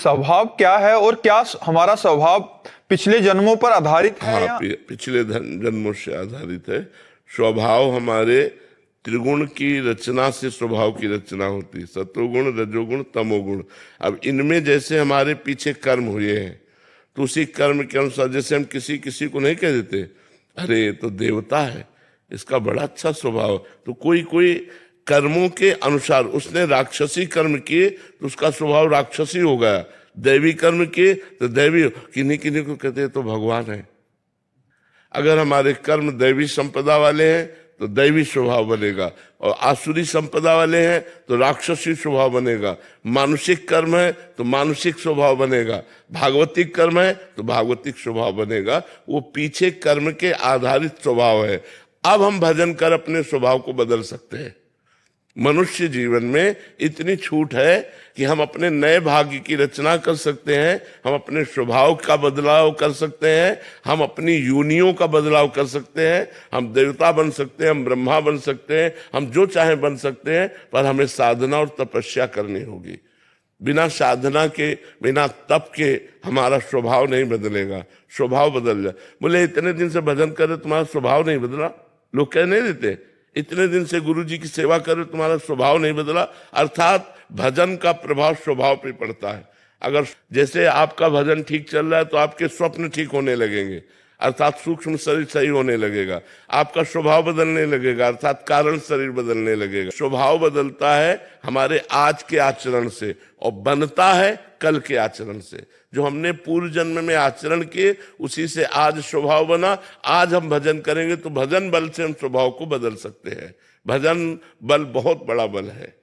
स्वभाव क्या है और क्या हमारा स्वभाव पिछले जन्मों पर आधारित है? हाँ, पिछले जन्मों से आधारित है। स्वभाव हमारे त्रिगुण की रचना से स्वभाव की रचना होती है, सत्वगुण, रजोगुण, तमोगुण। अब इनमें जैसे हमारे पीछे कर्म हुए हैं तो उसी कर्म के अनुसार, जैसे हम किसी किसी को नहीं कह देते अरे ये तो देवता है, इसका बड़ा अच्छा स्वभाव, तो कोई कोई कर्मों के अनुसार उसने राक्षसी कर्म किए तो उसका स्वभाव राक्षसी हो गया, दैवी कर्म किए तो दैवी। किन्हीं किन्हीं को कहते हैं तो भगवान है। अगर हमारे कर्म दैवी संपदा वाले हैं तो दैवी स्वभाव बनेगा, और आसुरी संपदा वाले हैं तो राक्षसी स्वभाव बनेगा। मानुषिक कर्म है तो मानुषिक स्वभाव बनेगा, भागवतिक कर्म है तो भागवतिक स्वभाव बनेगा। वो पीछे कर्म के आधारित स्वभाव है। अब हम भजन कर अपने स्वभाव को बदल सकते हैं। मनुष्य जीवन में इतनी छूट है कि हम अपने नए भाग्य की रचना कर सकते हैं, हम अपने स्वभाव का बदलाव कर सकते हैं, हम अपनी योनियों का बदलाव कर सकते हैं, हम देवता बन सकते हैं, हम ब्रह्मा बन सकते हैं, हम जो चाहे बन सकते हैं, पर हमें साधना और तपस्या करनी होगी। बिना साधना के, बिना तप के हमारा स्वभाव नहीं बदलेगा। स्वभाव बदल जाए। बोले इतने दिन से भजन करे तुम्हारा स्वभाव नहीं बदला, लोग कह नहीं देते इतने दिन से गुरु जी की सेवा करे तुम्हारा स्वभाव नहीं बदला। अर्थात भजन का प्रभाव स्वभाव पे पड़ता है। अगर जैसे आपका भजन ठीक चल रहा है तो आपके स्वप्न ठीक होने लगेंगे, अर्थात सूक्ष्म शरीर सही होने लगेगा, आपका स्वभाव बदलने लगेगा, अर्थात कारण शरीर बदलने लगेगा। स्वभाव बदलता है हमारे आज के आचरण से और बनता है कल के आचरण से। जो हमने पूर्व जन्म में आचरण किए उसी से आज स्वभाव बना। आज हम भजन करेंगे तो भजन बल से हम स्वभाव को बदल सकते हैं। भजन बल बहुत बड़ा बल है।